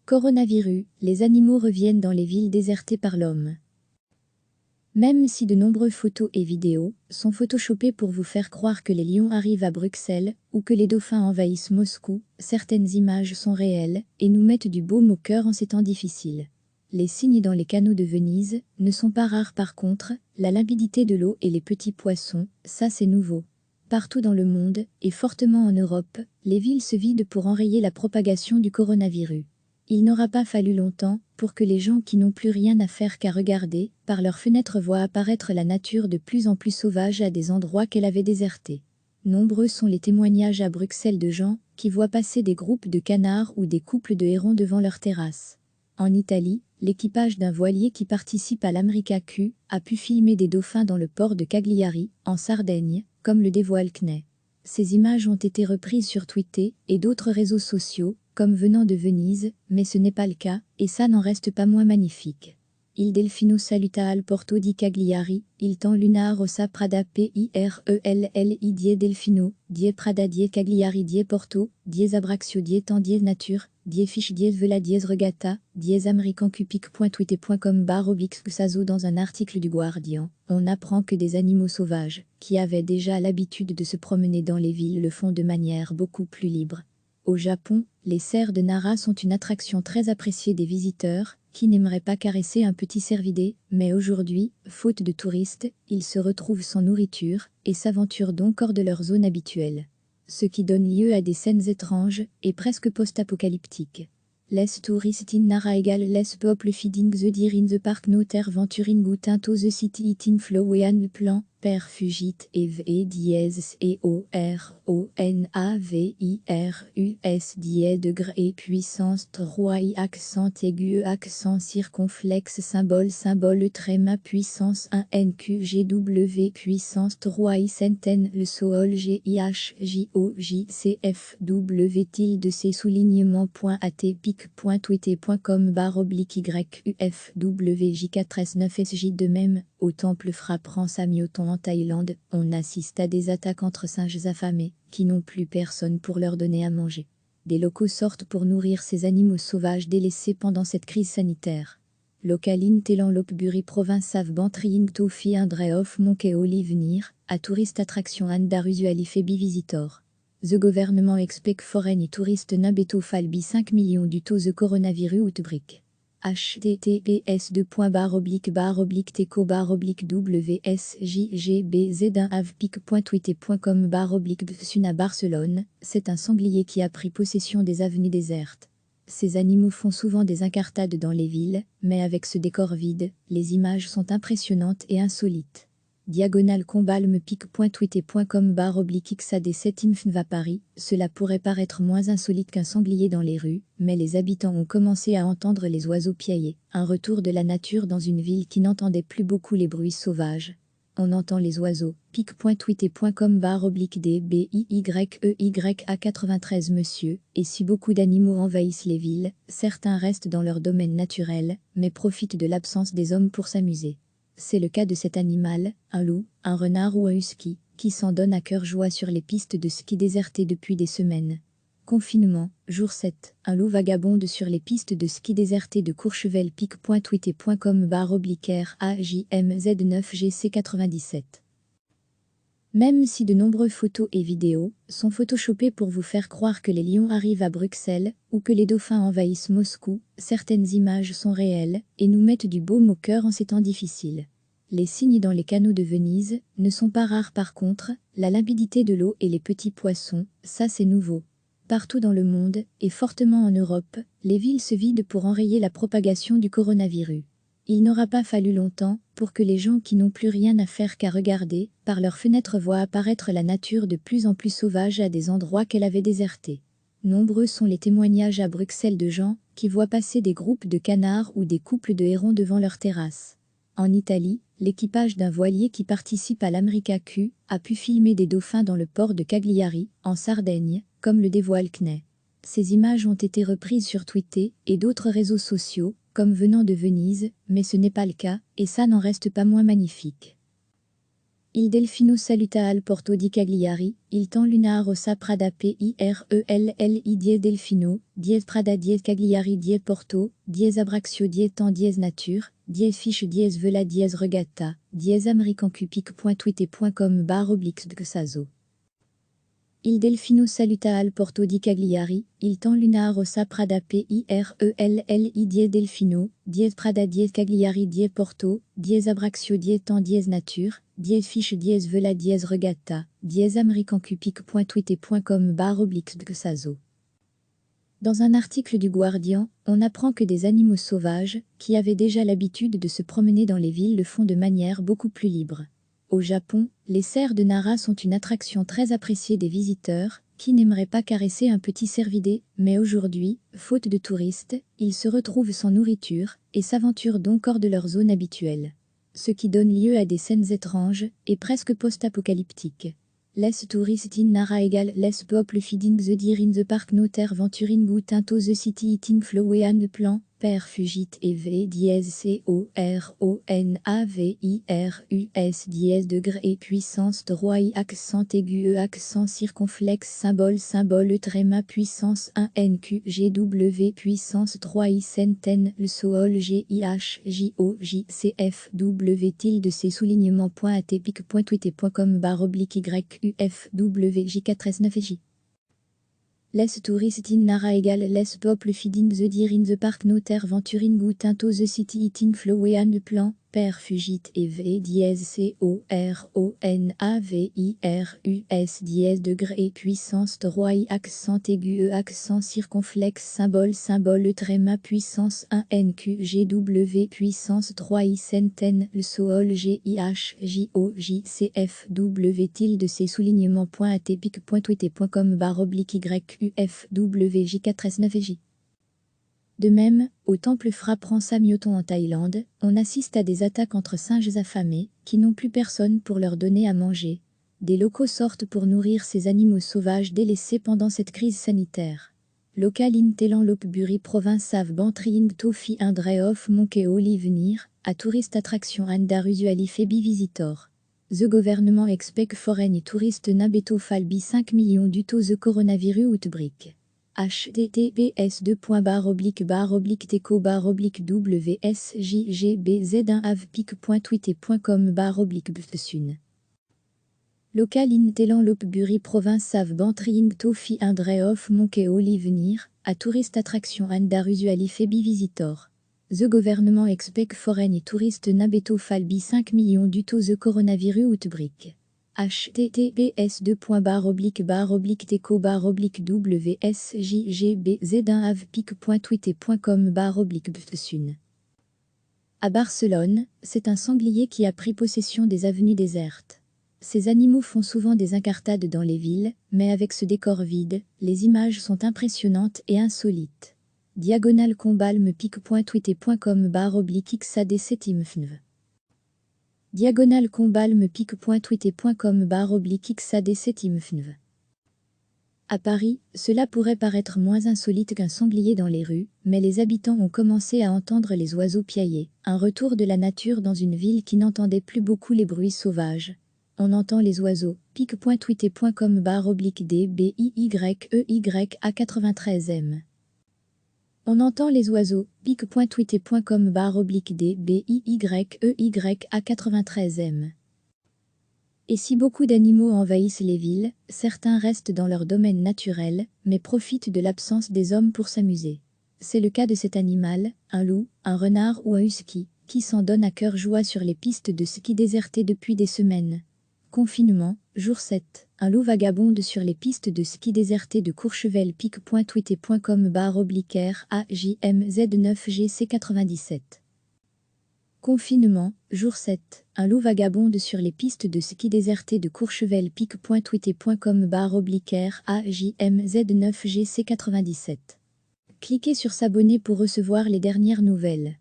Coronavirus, les animaux reviennent dans les villes désertées par l'homme. Même si de nombreuses photos et vidéos sont photoshopées pour vous faire croire que les lions arrivent à Bruxelles ou que les dauphins envahissent Moscou, certaines images sont réelles et nous mettent du baume au cœur en ces temps difficiles. Les cygnes dans les canaux de Venise ne sont pas rares par contre, la limpidité de l'eau et les petits poissons, ça c'est nouveau. Partout dans le monde, et fortement en Europe, les villes se vident pour enrayer la propagation du coronavirus. Il n'aura pas fallu longtemps pour que les gens qui n'ont plus rien à faire qu'à regarder, par leurs fenêtres voient apparaître la nature de plus en plus sauvage à des endroits qu'elle avait désertés. Nombreux sont les témoignages à Bruxelles de gens qui voient passer des groupes de canards ou des couples de hérons devant leurs terrasses. En Italie, l'équipage d'un voilier qui participe à l'America Q a pu filmer des dauphins dans le port de Cagliari, en Sardaigne, comme le dévoile CNED. Ces images ont été reprises sur Twitter et d'autres réseaux sociaux, comme venant de Venise, mais ce n'est pas le cas, et ça n'en reste pas moins magnifique. Il Delfino saluta al porto di Cagliari, il temps luna rossa prada pirelli die Delfino, die prada die Cagliari die Porto, dies abraxio die temps dies nature, die fiche dies vela dies regatta, dies americancupic.twitter.com /xxazo. Dans un article du Guardian, on apprend que des animaux sauvages, qui avaient déjà l'habitude de se promener dans les villes, le font de manière beaucoup plus libre. Au Japon, les cerfs de Nara sont une attraction très appréciée des visiteurs, qui n'aimeraient pas caresser un petit cervidé, mais aujourd'hui, faute de touristes, ils se retrouvent sans nourriture, et s'aventurent donc hors de leur zone habituelle. Ce qui donne lieu à des scènes étranges, et presque post-apocalyptiques. Les touristes in Nara égale les people feeding the deer in the park no ter venturing out into the city eating flow and le plan, per fugit ev e dièse e o r o n a v i r u s dièse degré et puissance 3 i accent aigu accent circonflexe symbole tréma puissance 1 n q g w puissance 3 i centaine le sol g i h j o j c f w tilde c soulignement point at pic.twitter.com /YUFWJ4S9SJ. De même, au temple frappant Samyoton en Thaïlande, on assiste à des attaques entre singes affamés, qui n'ont plus personne pour leur donner à manger. Des locaux sortent pour nourrir ces animaux sauvages délaissés pendant cette crise sanitaire. Localine Télan Lopburi province av Bantrying Tofi Indreof Monke Olivenir, à touriste attraction Andar usually febi visitor. The government expect foreign tourist nabeto falbi 5 millions du taux the coronavirus outbreak. https://teco/teco/wsjgbz1avpic.twitter.com /à Barcelone, c'est un sanglier qui a pris possession des avenues désertes. Ces animaux font souvent des incartades dans les villes, mais avec ce décor vide, les images sont impressionnantes et insolites. Diagonale combalmepic.twitter.com /xad7 va Paris, cela pourrait paraître moins insolite qu'un sanglier dans les rues, mais les habitants ont commencé à entendre les oiseaux piailler, un retour de la nature dans une ville qui n'entendait plus beaucoup les bruits sauvages. On entend les oiseaux, pic.twitter.com /DBIYEYA93 Monsieur, et si beaucoup d'animaux envahissent les villes, certains restent dans leur domaine naturel, mais profitent de l'absence des hommes pour s'amuser. C'est le cas de cet animal, un loup, un renard ou un husky, qui s'en donne à cœur joie sur les pistes de ski désertées depuis des semaines. Confinement, jour 7, un loup vagabonde sur les pistes de ski désertées de Courchevel pic.twitter.com /AJMZ9GC97. Même si de nombreuses photos et vidéos sont photoshopées pour vous faire croire que les lions arrivent à Bruxelles ou que les dauphins envahissent Moscou, certaines images sont réelles et nous mettent du baume au cœur en ces temps difficiles. Les cygnes dans les canaux de Venise ne sont pas rares par contre, la limpidité de l'eau et les petits poissons, ça c'est nouveau. Partout dans le monde, et fortement en Europe, les villes se vident pour enrayer la propagation du coronavirus. Il n'aura pas fallu longtemps pour que les gens qui n'ont plus rien à faire qu'à regarder, par leurs fenêtres voient apparaître la nature de plus en plus sauvage à des endroits qu'elle avait désertés. Nombreux sont les témoignages à Bruxelles de gens qui voient passer des groupes de canards ou des couples de hérons devant leurs terrasses. En Italie, l'équipage d'un voilier qui participe à l'America Q a pu filmer des dauphins dans le port de Cagliari, en Sardaigne, comme le dévoile CNED. Ces images ont été reprises sur Twitter et d'autres réseaux sociaux, comme venant de Venise, mais ce n'est pas le cas, et ça n'en reste pas moins magnifique. Il Delfino saluta al porto di Cagliari, il temps lunar ossa Prada PIRELLI dies Delfino, dies Prada dies Cagliari dies Porto, dies Abraxio dies temps dies Nature, dies Fiche dies Vela dies Regatta, dies americancupic.twitter.com/de Il Delfino saluta al porto di Cagliari, il temps lunar ossa Prada PIRELLI dies Delfino, dies Prada dies Cagliari dies Porto, dies Abraxio dies temps dies Nature, dies Fiche dies Vela dies Regatta, dies americancupic.twitter.com/de. Dans un article du Guardian, on apprend que des animaux sauvages, qui avaient déjà l'habitude de se promener dans les villes, le font de manière beaucoup plus libre. Au Japon, les cerfs de Nara sont une attraction très appréciée des visiteurs, qui n'aimeraient pas caresser un petit cervidé, mais aujourd'hui, faute de touristes, ils se retrouvent sans nourriture, et s'aventurent donc hors de leur zone habituelle. Ce qui donne lieu à des scènes étranges, et presque post-apocalyptiques. Les touristes in Nara égale les people feeding the deer in the park notaire venturing out into the city eating flower and plan, per fugit et v dièse CORONAVIRUS dièse degré et puissance droit i accent aigu e accent circonflexe symbole tréma puissance 1 NQGW puissance 3 i centaine le sol GIH JOJCF tilde c soulignement .atypique.twitter.com/YUFWJ439J. Les touristes in Nara égale les people feeding the deer in the park notaire venturing out into the city eating flower and plan, per fugit et v dièse CORONAVIRUS dièse degré et puissance 3 i accent aigu e accent circonflexe symbole tréma puissance 1 NQGW puissance 3 i centaine le sol GIH JOJCF tilde c soulignement .atypique.twitter.com/YUFWJ439J. De même, au temple Phra Samyoton en Thaïlande, on assiste à des attaques entre singes affamés, qui n'ont plus personne pour leur donner à manger. Des locaux sortent pour nourrir ces animaux sauvages délaissés pendant cette crise sanitaire. Local in Telan Lopburi province Sav Bantriing Tofi Indreof Monkeo venir, à touriste attraction Andar usually febi visitor. The gouvernement expect foreign tourist nabeto falbi 5 millions du taux the coronavirus outbreak. https://teco-teco-wsjgbz1avpic.twitter.com/bfsun. Local in Telan Lopburi province Sav Bantriing Tofi Indreof Monkeo venir, à touriste attraction Andar usually febi visitor. The gouvernement expect foreign tourist nabeto falbi 5 millions du taux the coronavirus outbreak. https://teco-teco-wsjgbz1avpic.twitter.com/bfsun. À Barcelone, c'est un sanglier qui a pris possession des avenues désertes. Ces animaux font souvent des incartades dans les villes, mais avec ce décor vide, les images sont impressionnantes et insolites. Diagonale combalme pic.twitter.com/xadc-timfnv. Diagonale combalme pic.twitter.com/xadc-timfnv. À Paris, cela pourrait paraître moins insolite qu'un sanglier dans les rues, mais les habitants ont commencé à entendre les oiseaux piailler, un retour de la nature dans une ville qui n'entendait plus beaucoup les bruits sauvages. On entend les oiseaux, pic.twitter.com/DBIYEYA93M. On entend les oiseaux, pic.twitter.com/DBIYEYA93M. Et si beaucoup d'animaux envahissent les villes, certains restent dans leur domaine naturel, mais profitent de l'absence des hommes pour s'amuser. C'est le cas de cet animal, un loup, un renard ou un husky, qui s'en donne à cœur joie sur les pistes de ski désertées depuis des semaines. Confinement, jour 7. Un loup vagabonde sur les pistes de ski désertées de Courchevel pic.twitter.com/AJMZ9GC97. Confinement, jour 7. Un loup vagabonde sur les pistes de ski désertées de Courchevel pic.twitter.com/AJMZ9GC97. Cliquez sur s'abonner pour recevoir les dernières nouvelles.